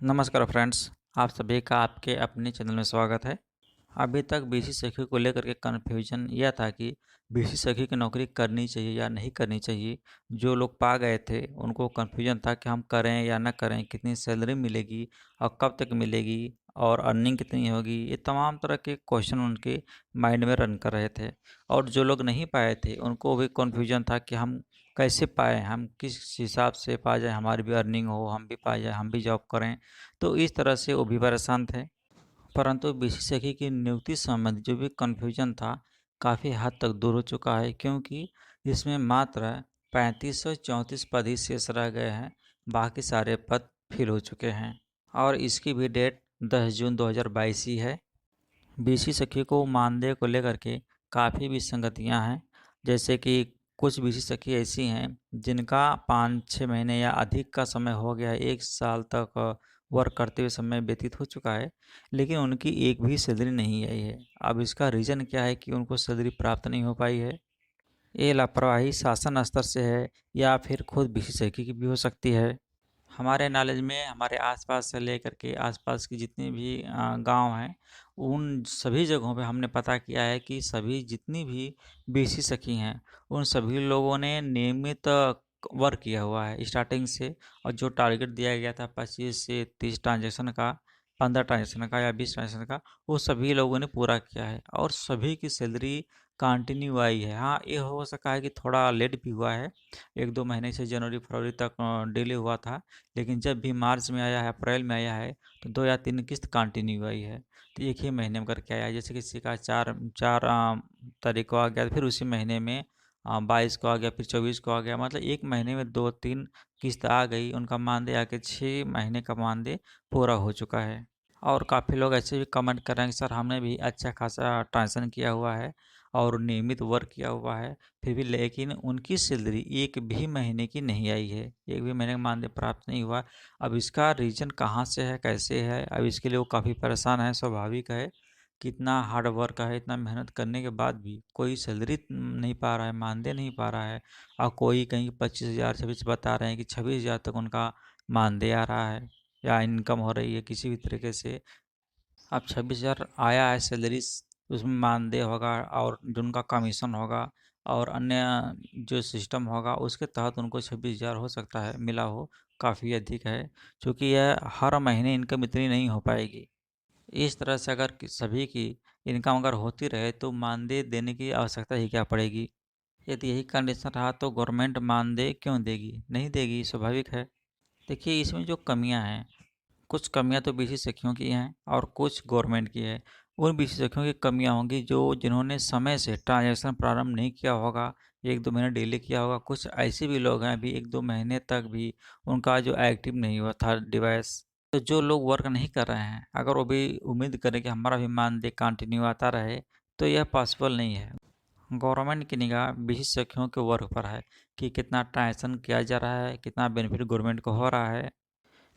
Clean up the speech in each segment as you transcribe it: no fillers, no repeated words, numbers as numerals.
नमस्कार फ्रेंड्स, आप सभी का आपके अपने चैनल में स्वागत है। अभी तक बीसी सखी को लेकर के कन्फ्यूजन यह था कि बीसी सखी की नौकरी करनी चाहिए या नहीं करनी चाहिए। जो लोग पा गए थे उनको कन्फ्यूजन था कि हम करें या ना करें, कितनी सैलरी मिलेगी और कब तक मिलेगी और अर्निंग कितनी होगी। ये तमाम तरह के क्वेश्चन उनके माइंड में रन कर रहे थे। और जो लोग नहीं पाए थे उनको भी कन्फ्यूजन था कि हम कैसे पाएँ, हम किस हिसाब से पा जाएँ, हमारी भी अर्निंग हो, हम भी पा जाएँ, हम भी जॉब करें। तो इस तरह से वो भी परेशान थे। परंतु बीसी सखी की नियुक्ति संबंधी जो भी कन्फ्यूजन था, काफ़ी हद तक दूर हो चुका है, क्योंकि इसमें मात्र 3534 पद ही शेष रह गए हैं। बाकी सारे पद फिल हो चुके हैं और इसकी भी डेट 10 जून 2022 ही है। बीसी सखी को मानदेय को लेकर के काफ़ी विसंगतियां हैं। जैसे कि कुछ बीसी सखी ऐसी हैं जिनका 5-6 महीने या अधिक का समय हो गया है, 1 साल तक वर्क करते हुए समय व्यतीत हो चुका है, लेकिन उनकी एक भी सैलरी नहीं आई है। अब इसका रीज़न क्या है कि उनको सैलरी प्राप्त नहीं हो पाई है? ये लापरवाही शासन स्तर से है या फिर खुद बीसी सखी की भी हो सकती है। हमारे नॉलेज में हमारे आसपास से लेकर के आसपास की जितनी भी गांव हैं, उन सभी जगहों पे हमने पता किया है कि सभी जितनी भी बीसी सखी हैं, उन सभी लोगों ने नियमित वर्क किया हुआ है स्टार्टिंग से। और जो टारगेट दिया गया था 25 से 30 ट्रांजेक्शन का, 15 ट्रांजेक्शन का या 20 ट्रांजेक्शन का, वो सभी लोगों ने पूरा किया है और सभी की सैलरी कंटिन्यू आई है। हाँ, ये हो सका है कि थोड़ा लेट भी हुआ है, 1-2 महीने से जनवरी फरवरी तक डिले हुआ था, लेकिन जब भी मार्च में आया है, अप्रैल में आया है, तो 2 या 3 किस्त कंटिन्यू आई है। तो एक ही महीने में करके आया है। जैसे किसी का 4 तारीख को आ गया, फिर उसी महीने में 22 को आ गया, फिर 24 को आ गया। मतलब एक महीने में 2-3 किस्त आ गई। उनका मानदेय आके 6 महीने का मानदेय पूरा हो चुका है। और काफ़ी लोग ऐसे भी कमेंट कर रहे हैं कि सर हमने भी अच्छा खासा ट्रांजेक्शन किया हुआ है और नियमित वर्क किया हुआ है, फिर भी लेकिन उनकी सैलरी एक भी महीने की नहीं आई है, एक भी महीने का मानदेय प्राप्त नहीं हुआ। अब इसका रीज़न कहाँ से है, कैसे है, अब इसके लिए वो काफ़ी परेशान है। स्वाभाविक है कि इतना हार्ड वर्क है, इतना मेहनत करने के बाद भी कोई सैलरी नहीं पा रहा है, मानदेय नहीं पा रहा है। और कोई कहीं 25,000 26 बता रहे हैं कि 26,000 तक उनका मानदेय आ रहा है या इनकम हो रही है किसी भी तरीके से। अब 26,000 आया है सैलरी, उसमें मानदेय होगा और जो उनका कमीशन होगा और अन्य जो सिस्टम होगा उसके तहत उनको 26,000 हो सकता है मिला हो, काफ़ी अधिक है। क्योंकि यह हर महीने इनकम इतनी नहीं हो पाएगी। इस तरह से अगर सभी की इनकम अगर होती रहे तो मानदेय देने की आवश्यकता ही क्या पड़ेगी। यदि यही कंडीशन रहा तो गवर्नमेंट मानदेय क्यों देगी, नहीं देगी, स्वाभाविक है। देखिए इसमें जो कमियां हैं, कुछ कमियां तो बीसी सखियों की हैं और कुछ गवर्नमेंट की है। उन बीसी सखियों की कमियां होंगी जो जिन्होंने समय से ट्रांजैक्शन प्रारंभ नहीं किया होगा, 1-2 महीने डिले किया होगा। कुछ ऐसे भी लोग हैं अभी 1-2 महीने तक भी उनका जो एक्टिव नहीं हुआ था डिवाइस। तो जो लोग वर्क नहीं कर रहे हैं, अगर वो भी उम्मीद करें कि हमारा भी मानदेय कंटिन्यू आता रहे, तो यह पॉसिबल नहीं है। गवर्नमेंट की निगाह बीसी सखियों के वर्क पर है कि कितना ट्रांजैक्शन किया जा रहा है, कितना बेनिफिट गवर्नमेंट को हो रहा है।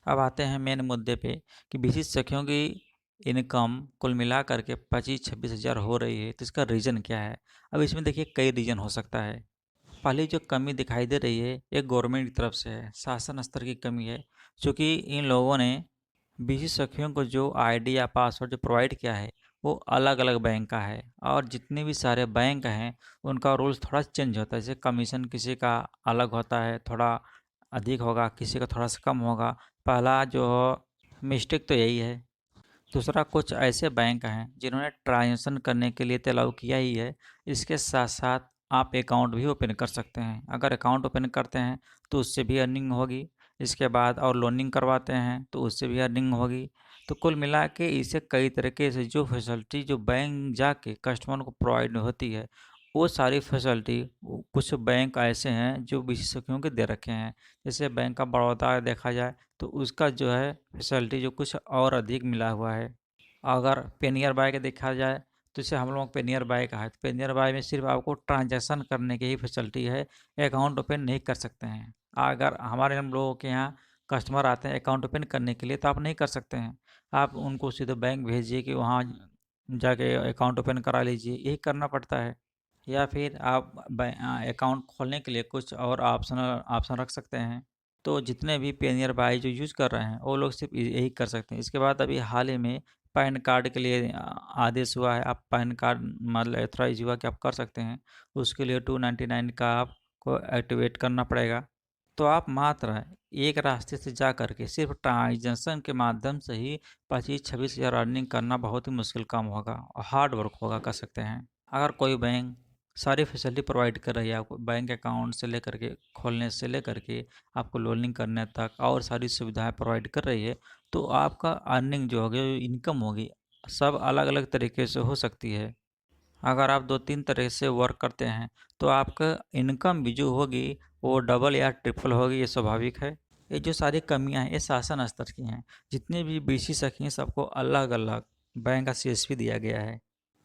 अब आते हैं मेन मुद्दे पे कि बीसी सखियों की इनकम कुल मिला करके 25-26 हज़ार हो रही है, तो इसका रीज़न क्या है? अब इसमें देखिए कई रीज़न हो सकता है। पहली जो कमी दिखाई दे रही है, एक गवर्नमेंट की तरफ से है, शासन स्तर की कमी है। क्योंकि इन लोगों ने बीसी सखियों को जो आईडी या पासवर्ड जो प्रोवाइड किया है, वो अलग अलग बैंक का है। और जितने भी सारे बैंक हैं उनका रूल्स थोड़ा चेंज होता है। जैसे कमीशन किसी का अलग होता है, थोड़ा अधिक होगा, किसी का थोड़ा सा कम होगा। पहला जो मिस्टेक तो यही है। दूसरा, कुछ ऐसे बैंक हैं जिन्होंने ट्रांजेक्शन करने के लिए तो अलाउ किया ही है, इसके साथ साथ आप अकाउंट भी ओपन कर सकते हैं। अगर अकाउंट ओपन करते हैं तो उससे भी अर्निंग होगी। इसके बाद और लोनिंग करवाते हैं तो उससे भी अर्निंग होगी। तो कुल मिला के इसे कई तरीके से जो फैसिलिटी जो बैंक जाके कस्टमर को प्रोवाइड होती है, वो सारी फैसिलिटी कुछ बैंक ऐसे हैं जो विशेषज्ञों के दे रखे हैं। जैसे बैंक ऑफ बड़ौदा देखा जाए तो उसका जो है फैसिलिटी जो कुछ और अधिक मिला हुआ है। अगर पे नियर बाय का देखा जाए तो जैसे हम लोग पे नियर बाय का है, तो पे नियर बाय में सिर्फ आपको ट्रांजैक्शन करने की ही फैसिलिटी है, अकाउंट ओपन नहीं कर सकते हैं। अगर हमारे हम लोगों के यहाँ कस्टमर आते हैं अकाउंट ओपन करने के लिए तो आप नहीं कर सकते हैं। आप उनको सीधे बैंक भेजिए कि वहाँ जाके अकाउंट ओपन करा लीजिए, यही करना पड़ता है। या फिर आप अकाउंट खोलने के लिए कुछ और ऑप्शन ऑप्शन रख सकते हैं। तो जितने भी पे नियर बाय जो यूज़ कर रहे हैं वो लोग सिर्फ यही कर सकते हैं। इसके बाद अभी हाल ही में पैन कार्ड के लिए आदेश हुआ है। आप पैन कार्ड मतलब एथराइज हुआ कि आप कर सकते हैं। उसके लिए 299 का आपको एक्टिवेट करना पड़ेगा। तो आप मात्र एक रास्ते से जा कर के सिर्फ ट्रांजेक्शन के माध्यम से ही 25-26 हज़ार अर्निंग करना बहुत ही मुश्किल काम होगा और हार्ड वर्क होगा, कर सकते हैं। अगर कोई बैंक सारी फैसिलिटी प्रोवाइड कर रही है आपको, बैंक अकाउंट से लेकर के खोलने से लेकर के आपको लोनिंग करने तक और सारी सुविधाएं प्रोवाइड कर रही है, तो आपका अर्निंग जो होगी, जो इनकम होगी, सब अलग अलग तरीके से हो सकती है। अगर आप 2-3 तरह से वर्क करते हैं तो आपका इनकम भी जो होगी वो डबल या ट्रिपल होगी, ये स्वाभाविक है। ये जो सारी कमियां हैं ये शासन स्तर की हैं। जितने भी बीसी सखी हैं सबको अलग अलग बैंक का सीएसपी दिया गया है।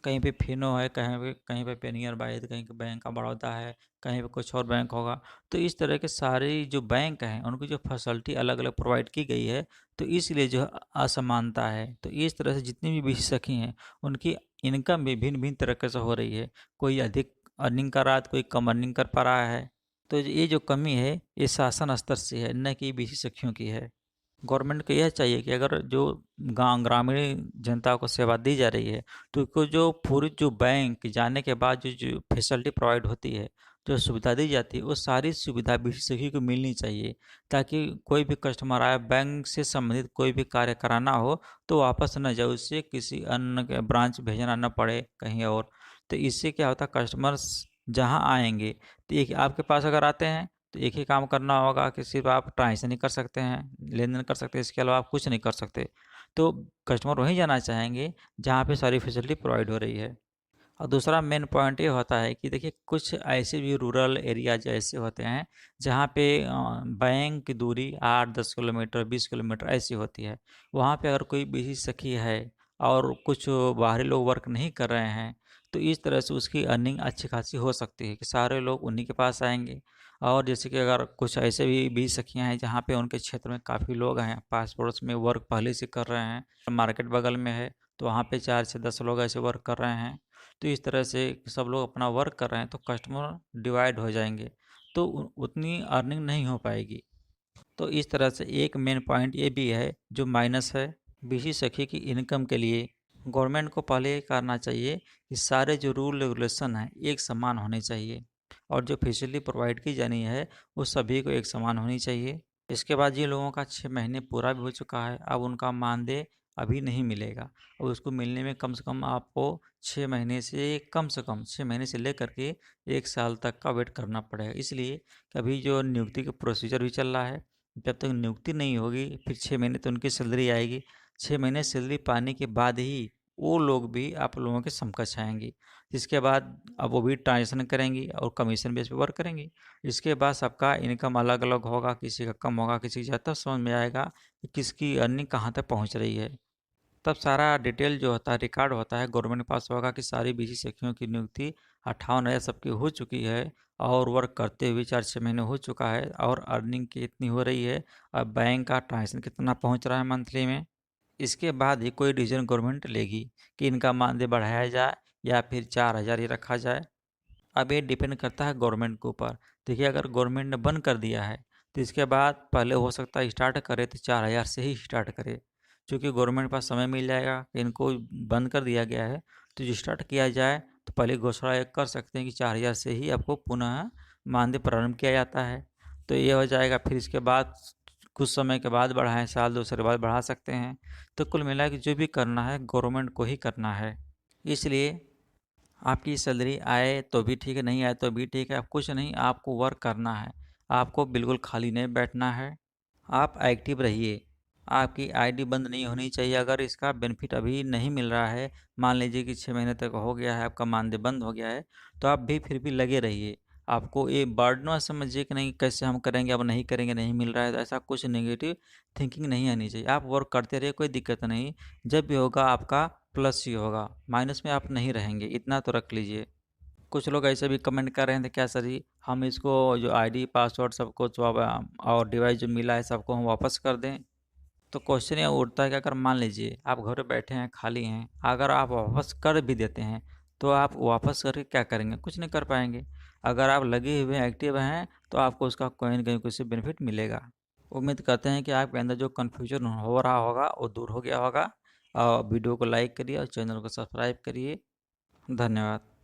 कहीं पे फिनो है, कहीं पे पेनियर बाय है, कहीं पे बैंक का बड़ौदा है, कहीं पे कुछ और बैंक होगा। तो इस तरह के सारे जो बैंक हैं उनकी जो फैसिलिटी अलग अलग प्रोवाइड की गई है, तो इसलिए जो असमानता है। तो इस तरह से जितनी भी बीसी सखी हैं उनकी इनकम भी भिन्न भिन्न तरीके से हो रही है। कोई अधिक अर्निंग कर रहा है तो कोई कम अर्निंग कर पा रहा है। तो ये जो कमी है ये शासन स्तर से है, न कि बीसी सखियों की है। गवर्नमेंट को यह चाहिए कि अगर जो गांव ग्रामीण जनता को सेवा दी जा रही है तो उसको जो पूरी जो बैंक जाने के बाद जो जो फैसिलिटी प्रोवाइड होती है, जो सुविधा दी जाती है, वो सारी सुविधा बीसी सखी को मिलनी चाहिए, ताकि कोई भी कस्टमर आए बैंक से संबंधित कोई भी कार्य कराना हो तो वापस न जाए, उससे किसी अन्य ब्रांच भेजना न पड़े कहीं और। तो इससे क्या होता है, कस्टमर्स जहाँ आएंगे तो एक आपके पास अगर आते हैं तो एक ही काम करना होगा कि सिर्फ आप ट्रांजेक्शन ही कर सकते हैं, लेन देन कर सकते हैं, इसके अलावा आप कुछ नहीं कर सकते। तो कस्टमर वहीं जाना चाहेंगे जहाँ पे सारी फैसिलिटी प्रोवाइड हो रही है। और दूसरा मेन पॉइंट ये होता है कि देखिए कुछ ऐसे भी रूरल एरियाज ऐसे होते हैं जहाँ पे बैंक की दूरी 8-10 किलोमीटर 20 किलोमीटर ऐसी होती है। वहाँ पे अगर कोई बिजी सखी है और कुछ बाहरी लोग वर्क नहीं कर रहे हैं, तो इस तरह से उसकी अर्निंग अच्छी खासी हो सकती है कि सारे लोग उन्हीं के पास आएंगे। और जैसे कि अगर कुछ ऐसे भी बीज सखियाँ हैं जहाँ पे उनके क्षेत्र में काफ़ी लोग हैं, पास पड़ोस में वर्क पहले से कर रहे हैं, मार्केट बगल में है, तो वहाँ पे 4 से 10 लोग ऐसे वर्क कर रहे हैं। तो इस तरह से सब लोग अपना वर्क कर रहे हैं तो कस्टमर डिवाइड हो जाएंगे, तो उतनी अर्निंग नहीं हो पाएगी। तो इस तरह से एक मेन पॉइंट ये भी है जो माइनस है बीसी सखी की इनकम के लिए। गवर्नमेंट को पहले ये करना चाहिए कि सारे जो रूल रेगुलेशन हैं एक समान होने चाहिए, और जो फैसिलिटी प्रोवाइड की जानी है वो सभी को एक समान होनी चाहिए। इसके बाद जिन लोगों का 6 महीने पूरा भी हो चुका है, अब उनका मानदेय अभी नहीं मिलेगा, और उसको मिलने में कम से कम आपको 6 महीने से कम से कम 6 महीने से लेकर के 1 साल तक का वेट करना पड़ेगा। इसलिए कि अभी जो नियुक्ति का प्रोसीजर भी चल रहा है, जब तक नियुक्ति नहीं होगी फिर 6 महीने तो उनकी सैलरी आएगी। 6 महीने सैलरी पाने के बाद ही वो लोग भी आप लोगों के समकक्ष आएंगी, जिसके बाद अब वो भी ट्रांजेक्शन करेंगी और कमीशन बेस पे वर्क करेंगी। इसके बाद सबका इनकम अलग अलग होगा, किसी का कम होगा, किसी का ज़्यादा, तब समझ में आएगा कि किसकी अर्निंग कहाँ तक पहुँच रही है। तब सारा डिटेल जो होता है, रिकॉर्ड होता है, गवर्नमेंट के पास होगा कि सारी बीसी सखियों की नियुक्ति 58,000 सबकी हो चुकी है, और वर्क करते हुए 4-6 महीने हो चुका है, और अर्निंग कितनी हो रही है, अब बैंक का ट्रांजेक्शन कितना पहुंच रहा है मंथली में। इसके बाद ही कोई डिसीजन गवर्नमेंट लेगी कि इनका मानदेय बढ़ाया जाए या फिर 4,000 ही रखा जाए। अब ये डिपेंड करता है गवर्नमेंट के ऊपर। देखिए अगर गवर्नमेंट ने बंद कर दिया है तो इसके बाद पहले हो सकता है स्टार्ट करे तो 4,000 से ही स्टार्ट करे, क्योंकि गवर्नमेंट के पास समय मिल जाएगा कि इनको बंद कर दिया गया है, तो जो स्टार्ट किया जाए तो पहले घोषणा एक कर सकते हैं कि 4,000 से ही आपको पुनः मानदेय प्रारंभ किया जाता है। तो ये हो जाएगा, फिर इसके बाद कुछ समय के बाद बढ़ाएं, साल 2 साल के बाद बढ़ा सकते हैं। तो कुल मिला के जो भी करना है गवर्नमेंट को ही करना है। इसलिए आपकी सैलरी आए तो भी ठीक है, नहीं आए तो भी ठीक है, आप कुछ नहीं, आपको वर्क करना है। आपको बिल्कुल खाली नहीं बैठना है, आप एक्टिव रहिए। आपकी आईडी बंद नहीं होनी चाहिए। अगर इसका बेनिफिट अभी नहीं मिल रहा है, मान लीजिए कि 6 महीने तक हो गया है, आपका मानदेय बंद हो गया है, तो आप भी फिर भी लगे रहिए। आपको ये बर्डन मत समझिए कि नहीं कैसे हम करेंगे, अब नहीं करेंगे, नहीं मिल रहा है, तो ऐसा कुछ नेगेटिव थिंकिंग नहीं आनी चाहिए। आप वर्क करते रहिए, कोई दिक्कत नहीं। जब भी होगा आपका प्लस ही होगा, माइनस में आप नहीं रहेंगे, इतना तो रख लीजिए। कुछ लोग ऐसे भी कमेंट कर रहे थे, क्या सर जी हम इसको जो आईडी पासवर्ड सब कुछ और डिवाइस जो मिला है सबको हम वापस कर दें? तो क्वेश्चन ये उठता है कि अगर मान लीजिए आप घर पे बैठे हैं, खाली हैं, अगर आप वापस कर भी देते हैं तो आप वापस करके क्या करेंगे? कुछ नहीं कर पाएंगे। अगर आप लगे हुए हैं, एक्टिव हैं, तो आपको उसका कहीं न कहीं कुछ बेनिफिट मिलेगा। उम्मीद करते हैं कि आपके अंदर जो कन्फ्यूजन हो रहा होगा वो दूर हो गया होगा। और वीडियो को लाइक करिए और चैनल को सब्सक्राइब करिए। धन्यवाद।